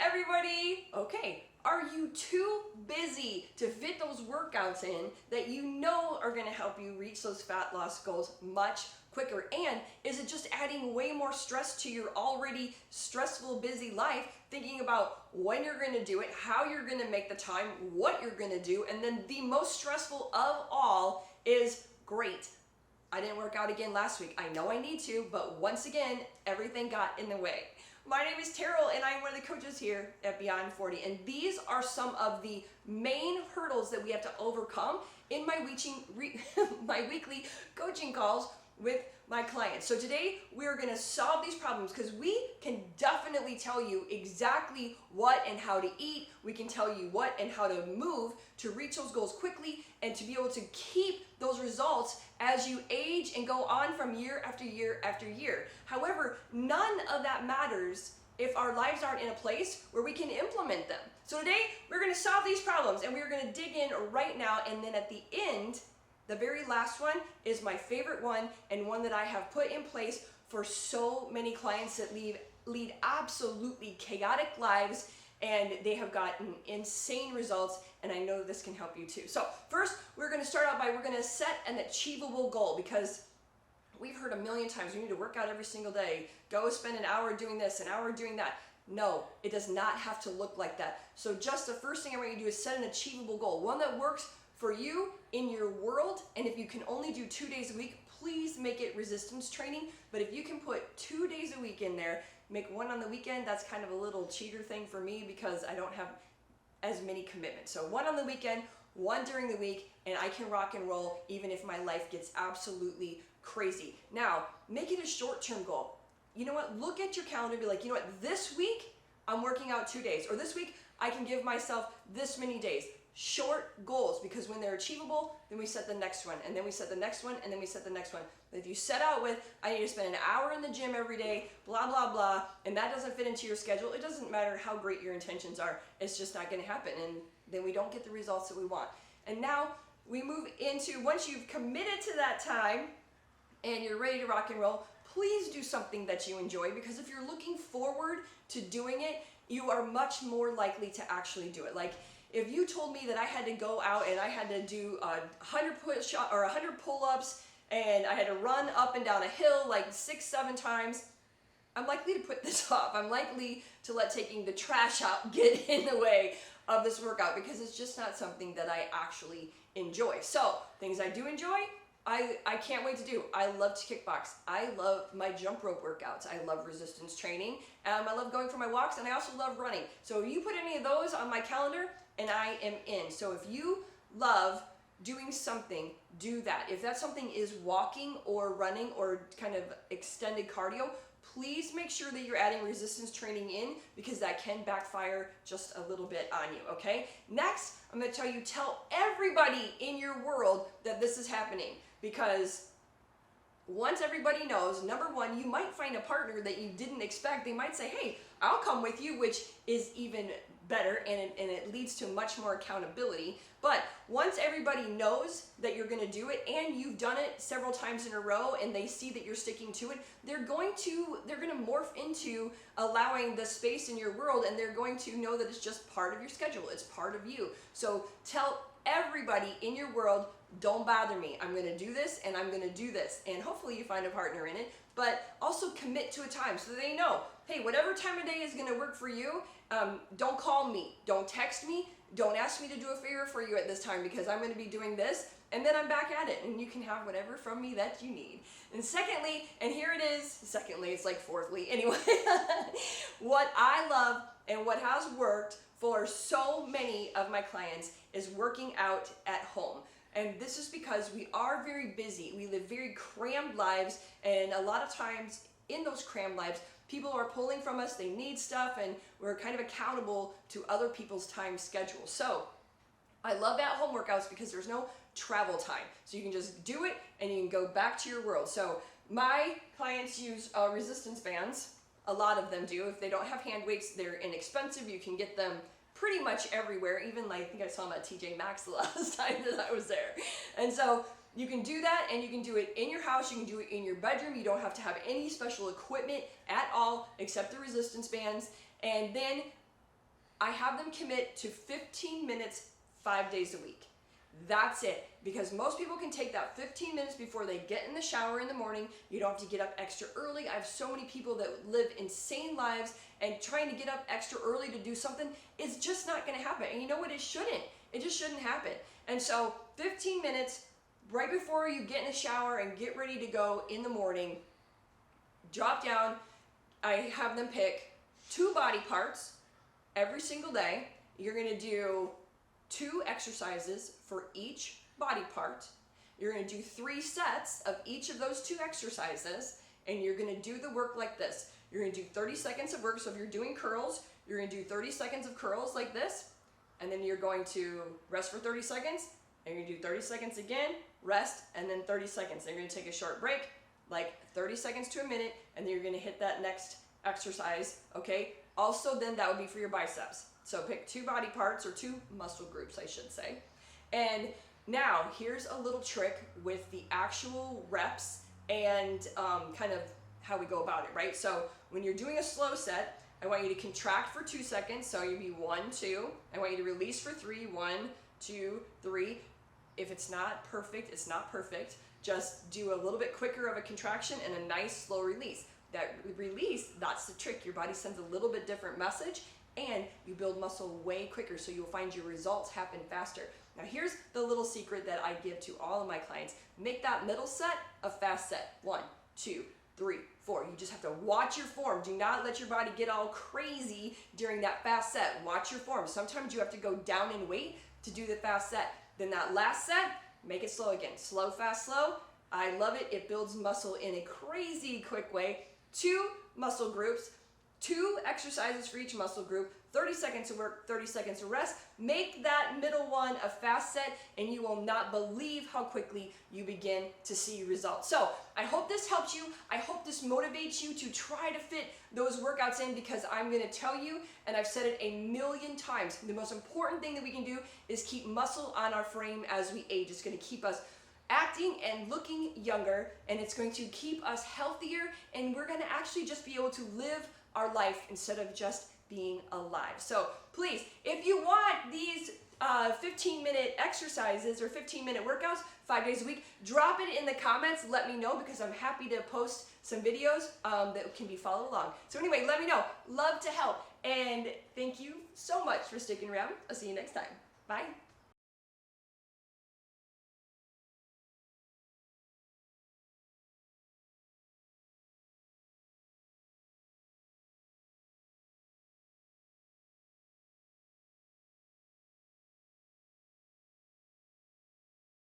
everybody! Okay, are you too busy to fit those workouts in that you know are going to help you reach those fat loss goals much quicker? And is it just adding way more stress to your already stressful, busy life, thinking about when you're going to do it, how you're going to make the time, what you're going to do, and then the most stressful of all is, great, I didn't work out again last week. I know I need to, but once again, everything got in the way. My name is Terrell, and I'm one of the coaches here at Beyond 40, and these are some of the main hurdles that we have to overcome in my weekly coaching calls with my clients. So today we're going to solve these problems because we can definitely tell you exactly what and how to eat. We can tell you what and how to move to reach those goals quickly and to be able to keep those results as you age and go on from year after year after year. However, none of that matters if our lives aren't in a place where we can implement them. So today we're going to solve these problems, and we're going to dig in right now, and then at the end, the very last one is my favorite one, and one that I have put in place for so many clients that lead absolutely chaotic lives, and they have gotten insane results, and I know this can help you too. So first, we're going to start out by, we're going to set an achievable goal, because we've heard a million times, we need to work out every single day, go spend an hour doing this, an hour doing that. No, it does not have to look like that. So just the first thing I want you to do is set an achievable goal, one that works for you in your world. And if you can only do 2 days a week, please make it resistance training. But if you can put 2 days a week in there, make one on the weekend, that's kind of a little cheater thing for me because I don't have as many commitments. So one on the weekend, one during the week, and I can rock and roll even if my life gets absolutely crazy. Now, make it a short-term goal. You know what? Look at your calendar and be like, you know what? This week, I'm working out 2 days. Or this week, I can give myself this many days. Short goals, because when they're achievable, then we set the next one, and then we set the next one, and then we set the next one. But if you set out with, I need to spend an hour in the gym every day, blah, blah, blah, and that doesn't fit into your schedule, it doesn't matter how great your intentions are, it's just not going to happen, and then we don't get the results that we want. And now we move into, once you've committed to that time and you're ready to rock and roll, please do something that you enjoy, because if you're looking forward to doing it, you are much more likely to actually do it. Like, if you told me that I had to go out and I had to do 100 push-ups or 100 pull-ups and I had to run up and down a hill like 6-7 times, I'm likely to put this off. I'm likely to let taking the trash out get in the way of this workout, because it's just not something that I actually enjoy. So, things I do enjoy, I can't wait to do. I love to kickbox. I love my jump rope workouts. I love resistance training. I love going for my walks, and I also love running. So you put any of those on my calendar, and I am in. So if you love doing something, do that. If that something is walking or running or kind of extended cardio, please make sure that you're adding resistance training in, because that can backfire just a little bit on you, okay? Next, I'm going to tell everybody in your world that this is happening, because once everybody knows, number one, you might find a partner that you didn't expect. They might say, hey, I'll come with you, which is even better, and it leads to much more accountability. But once everybody knows that you're going to do it, and you've done it several times in a row, and they see that you're sticking to it, they're going to morph into allowing the space in your world, and they're going to know that it's just part of your schedule. It's part of you. So tell everybody in your world, don't bother me. I'm going to do this, and I'm going to do this. And hopefully you find a partner in it, but also commit to a time so they know, hey, whatever time of day is going to work for you, don't call me, don't text me, don't ask me to do a favor for you at this time, because I'm going to be doing this, and then I'm back at it, and you can have whatever from me that you need. And secondly, and here it is, it's like fourthly, anyway, what I love and what has worked for so many of my clients is working out at home. And this is because we are very busy. We live very crammed lives, and a lot of times in those crammed lives, people are pulling from us, they need stuff, and we're kind of accountable to other people's time schedule. So I love at-home workouts because there's no travel time. So you can just do it, and you can go back to your world. So my clients use resistance bands. A lot of them do. If they don't have hand weights, they're inexpensive. You can get them pretty much everywhere. Even like, I think I saw them at TJ Maxx the last time that I was there. And so you can do that, and you can do it in your house, you can do it in your bedroom. You don't have to have any special equipment at all except the resistance bands. And then I have them commit to 15 minutes 5 days a week. That's it. Because most people can take that 15 minutes before they get in the shower in the morning. You don't have to get up extra early. I have so many people that live insane lives, and trying to get up extra early to do something is just not going to happen. And you know what? It shouldn't. It just shouldn't happen. And so 15 minutes right before you get in the shower and get ready to go in the morning, drop down. I have them pick 2 body parts every single day. You're going to do 2 exercises for each body part. You're going to do 3 sets of each of those 2 exercises, and you're going to do the work like this. You're going to do 30 seconds of work. So if you're doing curls, you're going to do 30 seconds of curls like this, and then you're going to rest for 30 seconds, and you're going to do 30 seconds again, rest, and then 30 seconds. Then you're going to take a short break, like 30 seconds to a minute, and then you're going to hit that next exercise, okay? Also, then that would be for your biceps. So pick 2 body parts, or 2 muscle groups, I should say. And now, here's a little trick with the actual reps and kind of how we go about it, right? So when you're doing a slow set, I want you to contract for 2 seconds. So you'd be 1, 2. I want you to release for 3, 1, 2, 3. If it's not perfect, it's not perfect. Just do a little bit quicker of a contraction and a nice slow release. That release, that's the trick. Your body sends a little bit different message, and you build muscle way quicker, so you'll find your results happen faster. Now here's the little secret that I give to all of my clients. Make that middle set a fast set. 1, 2, 3, 4. You just have to watch your form. Do not let your body get all crazy during that fast set. Watch your form. Sometimes you have to go down in weight to do the fast set. Then that last set, make it slow again. Slow, fast, slow. I love it. It builds muscle in a crazy quick way. 2 muscle groups, 2 exercises for each muscle group, 30 seconds of work, 30 seconds of rest. Make that middle one a fast set, and you will not believe how quickly you begin to see results. So I hope this helps you. I hope this motivates you to try to fit those workouts in, because I'm going to tell you, and I've said it a million times, the most important thing that we can do is keep muscle on our frame as we age. It's going to keep us acting and looking younger, and it's going to keep us healthier, and we're going to actually just be able to live our life instead of just being alive. So please, if you want these 15-minute exercises or 15-minute workouts 5 days a week, drop it in the comments. Let me know, because I'm happy to post some videos that can be followed along. So anyway, let me know. Love to help. And thank you so much for sticking around. I'll see you next time. Bye.